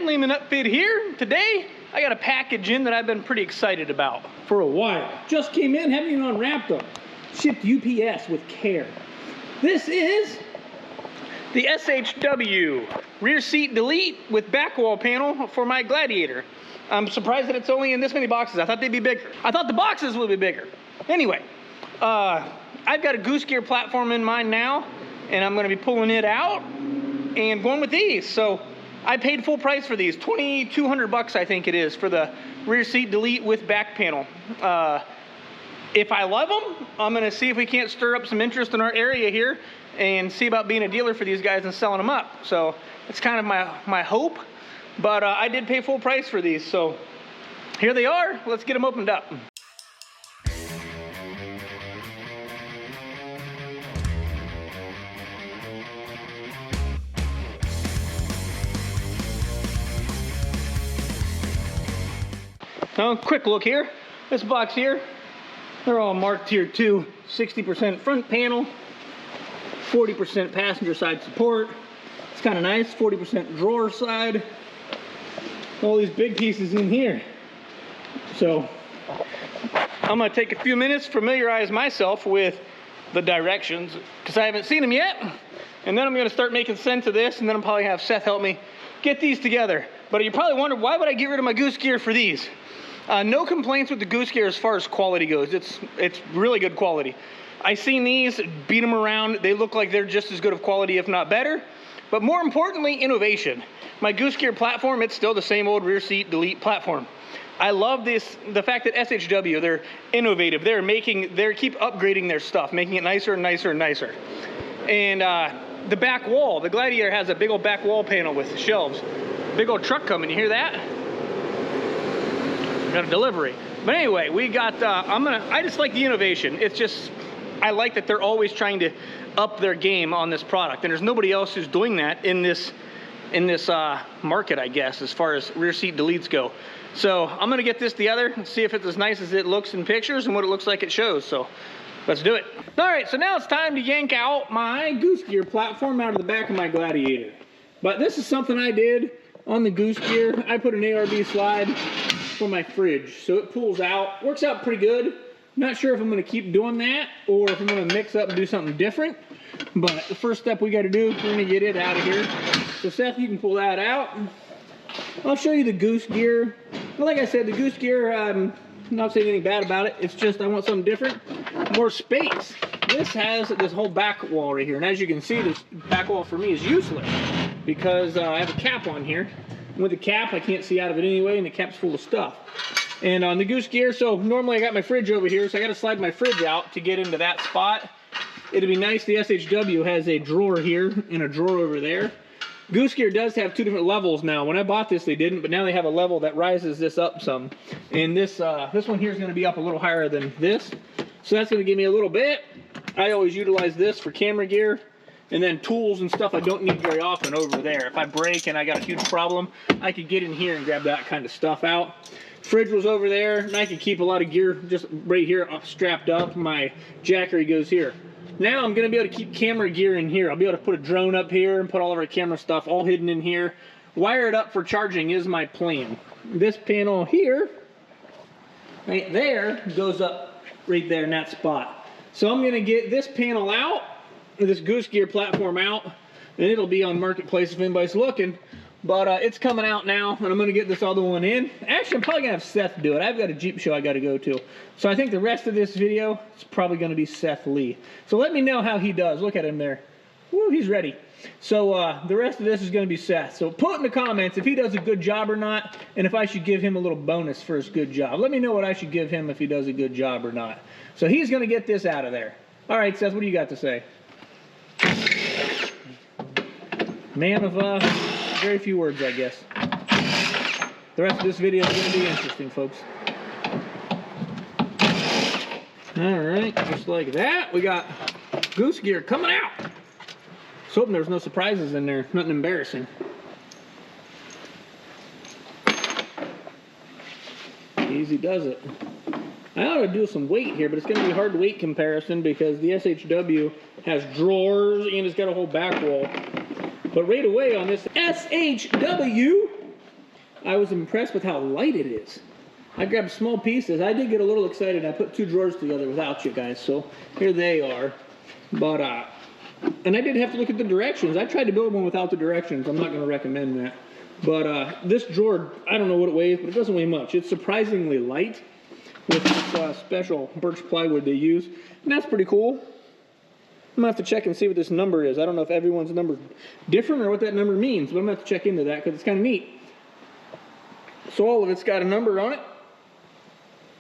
Lehman Upfit here. Today, I got a package in that I've been pretty excited about for a while. Just came in, haven't even unwrapped them. Shipped UPS with care. This is the SHW rear seat delete with back wall panel for my Gladiator. I'm surprised that it's only in this many boxes. I thought they'd be bigger. I thought the boxes would be bigger. Anyway, I've got a Goose Gear platform in mind now, and I'm gonna be pulling it out and going with these. So I paid full price for these, $2,200 I think it is, for the rear seat delete with back panel. If I love them, I'm gonna see if we can't stir up some interest in our area here and see about being a dealer for these guys and selling them up. So it's kind of my hope, but I did pay full price for these. So here they are, let's get them opened up. Now, quick look here. This box here, they're all marked here too. 60% front panel, 40% passenger side support. It's kind of nice. 40% drawer side. All these big pieces in here. So I'm gonna take a few minutes, familiarize myself with the directions because I haven't seen them yet. And then I'm gonna start making sense of this, and then I'll probably have Seth help me get these together. But you probably wonder, why would I get rid of my Goose Gear for these? No complaints with the Goose Gear as far as quality goes. It's really good quality. I seen these, beat them around. They look like they're just as good of quality, if not better. But more importantly, innovation. My Goose Gear platform, it's still the same old rear seat delete platform. I love this, the fact that SHW, they're innovative. They keep upgrading their stuff, making it nicer and nicer and nicer. And the back wall, the Gladiator has a big old back wall panel with shelves. Big old truck coming, you hear that? Got a delivery. But anyway, we got, I just like the innovation. It's just, I like that they're always trying to up their game on this product. And there's nobody else who's doing that in this market, I guess, as far as rear seat deletes go. So I'm gonna get this together and see if it's as nice as it looks in pictures and what it looks like it shows. So let's do it. All right, so now it's time to yank out my Goose Gear platform out of the back of my Gladiator. But this is something I did on the Goose Gear. I put an ARB slide for my fridge, so it pulls out, works out pretty good. Not sure if I'm going to keep doing that or if I'm going to mix up and do something different, but the first step we got to do, we're going to get it out of here. So Seth, you can pull that out. I'll show you the Goose Gear. Like I said, the Goose Gear, I'm not saying anything bad about it. It's just I want something different, more space. This has this whole back wall right here, and as you can see, this back wall for me is useless because I have a cap on here. With the cap, I can't see out of it anyway, and the cap's full of stuff. And on the Goose Gear, so normally I got my fridge over here, so I got to slide my fridge out to get into that spot. It'd be nice, the SHW has a drawer here and a drawer over there. Goose Gear does have two different levels now. When I bought this, they didn't, but now they have a level that rises this up some. And this one here is going to be up a little higher than this. So that's going to give me a little bit. I always utilize this for camera gear. And then tools and stuff I don't need very often over there. If I break and I got a huge problem, I could get in here and grab that kind of stuff out. Fridge was over there, and I could keep a lot of gear just right here strapped up. My jackery goes here. Now I'm going to be able to keep camera gear in here. I'll be able to put a drone up here and put all of our camera stuff all hidden in here. Wire it up for charging is my plan. This panel here, right there, goes up right there in that spot. So I'm going to get this panel out, this Goose Gear platform out, and it'll be on Marketplace if anybody's looking. But it's coming out now, and I'm going to get this other one in. Actually, I'm probably going to have Seth do it. I've got a Jeep show I got to go to. So I think the rest of this video is probably going to be Seth Lee. So let me know how he does. Look at him there. Woo, he's ready. So the rest of this is going to be Seth. So put in the comments if he does a good job or not, and if I should give him a little bonus for his good job. Let me know what I should give him if he does a good job or not. So he's going to get this out of there. All right, Seth, what do you got to say? Man of very few words, I guess. The rest of this video is going to be interesting, folks. All right, just like that, we got Goose Gear coming out. Just hoping there's no surprises in there, nothing embarrassing. Easy does it. I ought to do some weight here, but it's going to be hard weight comparison because the SHW has drawers and it's got a whole back wall. But right away on this SHW I was impressed with how light it is. I grabbed small pieces. I did get a little excited. I put 2 drawers together without you guys, so here they are. But, and I did have to look at the directions. I tried to build one without the directions. I'm not going to recommend that. But this drawer, I don't know what it weighs, but it doesn't weigh much. It's surprisingly light with this special birch plywood they use. And that's pretty cool. I'm going to have to check and see what this number is. I don't know if everyone's number different or what that number means, but I'm going to have to check into that because it's kind of neat. So all of it's got a number on it.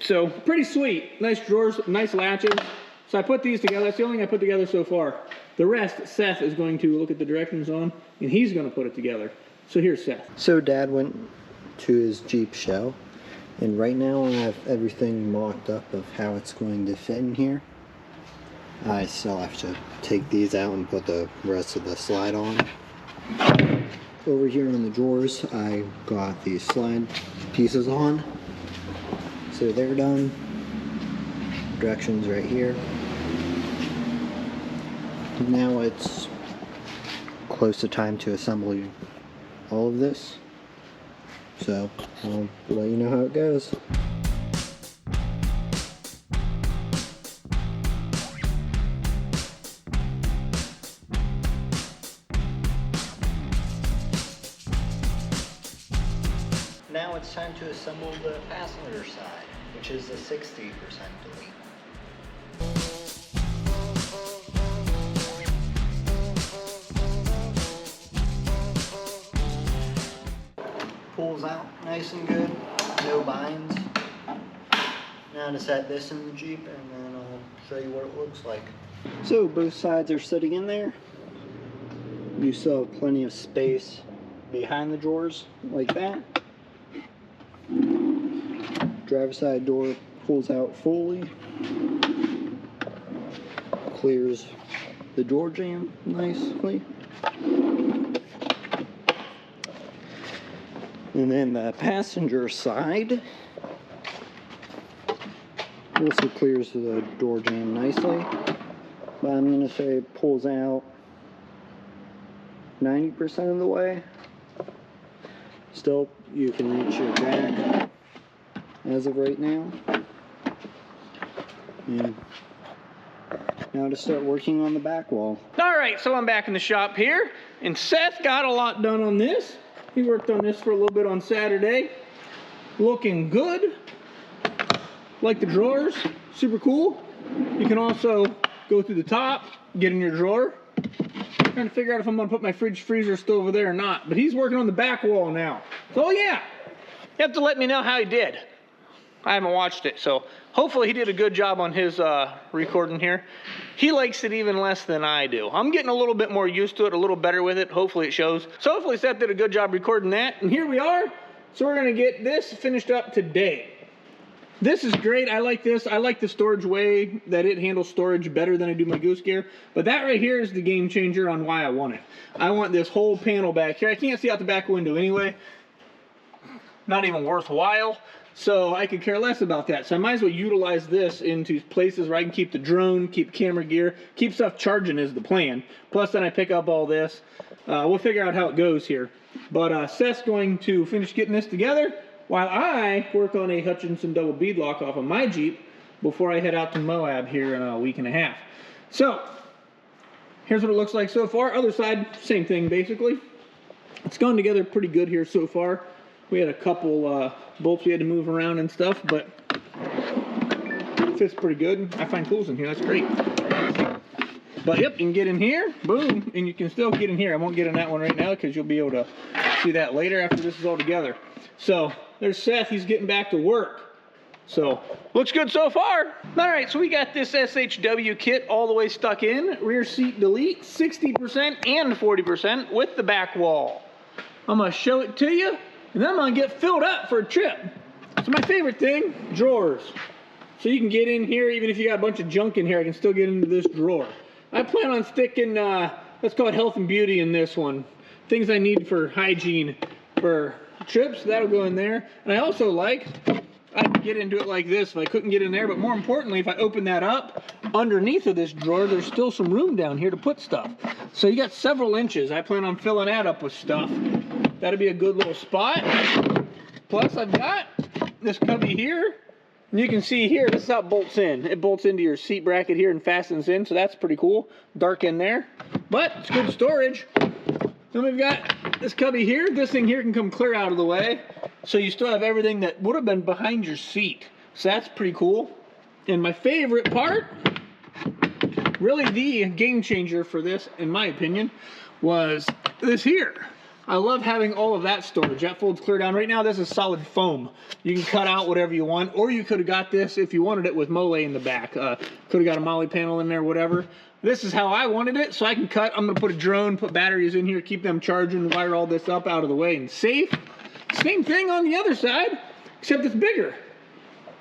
So pretty sweet. Nice drawers, nice latches. So I put these together. That's the only thing I put together so far. The rest, Seth is going to look at the directions on, and he's going to put it together. So here's Seth. So Dad went to his Jeep show, and right now I have everything mocked up of how it's going to fit in here. I still have to take these out and put the rest of the slide on. Over here on the drawers, I got these slide pieces on. So they're done. Directions right here. Now it's close to time to assemble all of this. So I'll let you know how it goes. Now it's time to assemble the passenger side, which is the 60% delete. Pulls out nice and good, no binds. Now to set this in the Jeep, and then I'll show you what it looks like. So both sides are sitting in there. You still have plenty of space behind the drawers, like that. Driver's side door pulls out fully, clears the door jamb nicely, and then the passenger side also clears the door jamb nicely, but I'm going to say it pulls out 90% of the way. Still, you can reach your jack as of right now. And now to start working on the back wall. Alright, so I'm back in the shop here, and Seth got a lot done on this. He worked on this for a little bit on Saturday. Looking good. Like the drawers, super cool. You can also go through the top, get in your drawer. Trying to figure out if I'm going to put my fridge freezer still over there or not. But he's working on the back wall now. So yeah, you have to let me know how he did. I haven't watched it, so hopefully he did a good job on his recording here. He likes it even less than I do. I'm getting a little bit more used to it, a little better with it. Hopefully it shows. So hopefully Seth did a good job recording that. And here we are. So we're going to get this finished up today. This is great. I like this. I like the storage way that it handles storage better than I do my Goose Gear. But that right here is the game changer on why I want it. I want this whole panel back here. I can't see out the back window anyway. Not even worthwhile. So I could care less about that. So I might as well utilize this into places where I can keep the drone, keep camera gear, keep stuff charging is the plan. Plus then I pick up all this. We'll figure out how it goes here. But Seth's going to finish getting this together while I work on a Hutchinson double bead lock off of my Jeep before I head out to Moab here in a week and a half. So here's what it looks like so far. Other side, same thing basically. It's gone together pretty good here so far. We had a couple bolts we had to move around and stuff, but it fits pretty good. I find tools in here, that's great. But yep, you can get in here, boom, and you can still get in here. I won't get in that one right now because you'll be able to see that later after this is all together. So there's Seth, he's getting back to work. So looks good so far. All right, so we got this SHW kit all the way stuck in. Rear seat delete, 60% and 40% with the back wall. I'm gonna show it to you, and then I'm gonna get filled up for a trip. So my favorite thing, drawers. So you can get in here, even if you got a bunch of junk in here, I can still get into this drawer. I plan on sticking, let's call it health and beauty in this one. Things I need for hygiene for trips, that'll go in there. And I also like, I can get into it like this if I couldn't get in there, but more importantly, if I open that up, underneath of this drawer, there's still some room down here to put stuff. So you got several inches. I plan on filling that up with stuff. That'll be a good little spot. Plus I've got this cubby here. And you can see here, this is how it bolts in. It bolts into your seat bracket here and fastens in, so that's pretty cool. Dark in there, but it's good storage. Then we've got this cubby here. This thing here can come clear out of the way, so you still have everything that would have been behind your seat. So that's pretty cool. And my favorite part, really the game changer for this, in my opinion, was this here. I love having all of that storage. That folds clear down. Right now, this is solid foam. You can cut out whatever you want, or you could have got this if you wanted it with mole in the back. Could have got a molly panel in there, whatever. This is how I wanted it, so I can cut. I'm gonna put a drone, put batteries in here, keep them charging, wire all this up out of the way and safe. Same thing on the other side, except it's bigger.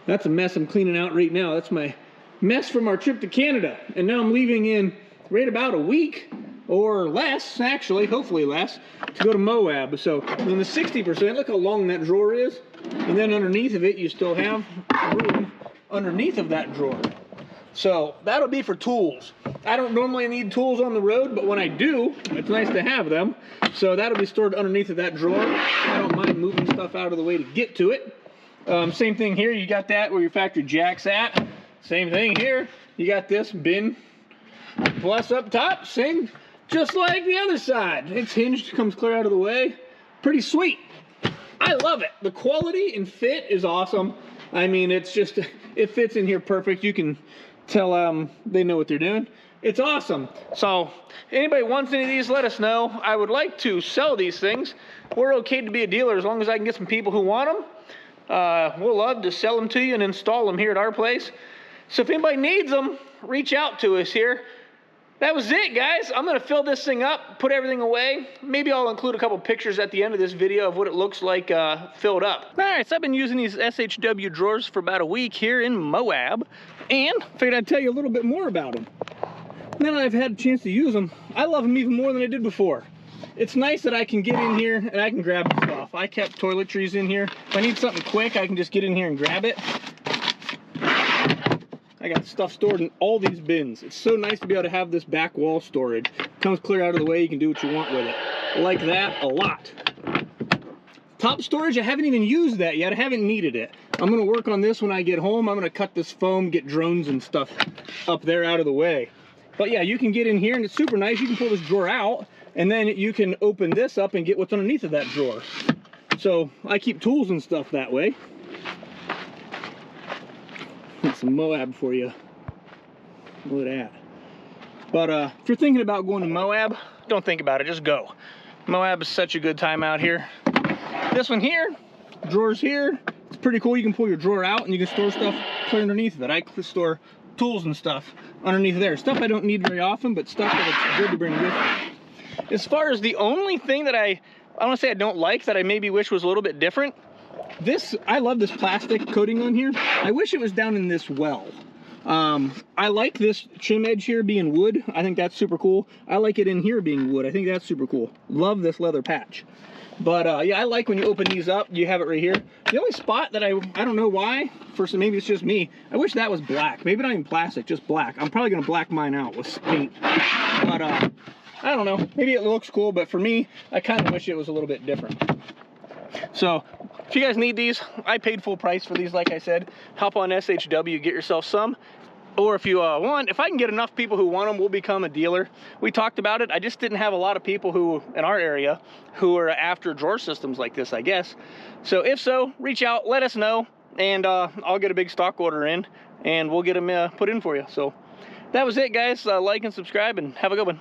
That's a mess I'm cleaning out right now. That's my mess from our trip to Canada. And now I'm leaving in right about a week, or less, actually, hopefully less, to go to Moab. So in the 60%, look how long that drawer is. And then underneath of it, you still have room underneath of that drawer. So that'll be for tools. I don't normally need tools on the road, but when I do, it's nice to have them. So that'll be stored underneath of that drawer. I don't mind moving stuff out of the way to get to it. Same thing here, you got that where your factory jack's at. Same thing here, you got this bin plus up top, same, just like the other side. It's hinged, comes clear out of the way. Pretty sweet. I love it. The quality and fit is awesome. I mean, it's just, it fits in here perfect. You can tell they know what they're doing. It's awesome. So anybody wants any of these, let us know. I would like to sell these things. We're okay to be a dealer as long as I can get some people who want them. We'll love to sell them to you and install them here at our place. So if anybody needs them, reach out to us here. That was it, guys. I'm going to fill this thing up, put everything away. Maybe I'll include a couple pictures at the end of this video of what it looks like filled up. All right, so I've been using these SHW drawers for about a week here in Moab, and figured I'd tell you a little bit more about them. Now that I've had a chance to use them, I love them even more than I did before. It's nice that I can get in here and I can grab stuff. I kept toiletries in here. If I need something quick, I can just get in here and grab it. I got stuff stored in all these bins. It's so nice to be able to have this back wall storage. Comes clear out of the way, you can do what you want with it. I like that a lot. Top storage, I haven't even used that yet. I haven't needed it. I'm gonna work on this when I get home. I'm gonna cut this foam, get drones and stuff up there out of the way. But yeah, you can get in here and it's super nice. You can pull this drawer out and then you can open this up and get what's underneath of that drawer. So I keep tools and stuff that way. Got some Moab for you. Look at that. But if you're thinking about going to Moab, don't think about it, just go. Moab is such a good time out here. This one here, drawers here, it's pretty cool. You can pull your drawer out and you can store stuff clear underneath of it. I store tools and stuff underneath there. Stuff I don't need very often, but stuff that it's good to bring with me. As far as the only thing that I want to say I don't like, that I maybe wish was a little bit different, I love this plastic coating on here. I wish it was down in this well. I like this trim edge here being wood. I think that's super cool. I like it in here being wood. I think that's super cool. Love this leather patch. But yeah, I like when you open these up, you have it right here. The only spot that I don't know why, maybe it's just me, I wish that was black. Maybe not even plastic, just black. I'm probably gonna black mine out with paint. But I don't know, maybe it looks cool, but for me, I kind of wish it was a little bit different. So if you guys need these, I paid full price for these, like I said. Hop on SHW, get yourself some. Or if you want, if I can get enough people who want them, we'll become a dealer. We talked about it. I just didn't have a lot of people who, in our area, who are after drawer systems like this, I guess. So if so, reach out, let us know, and I'll get a big stock order in, and we'll get them put in for you. So that was it, guys. Like and subscribe, and have a good one.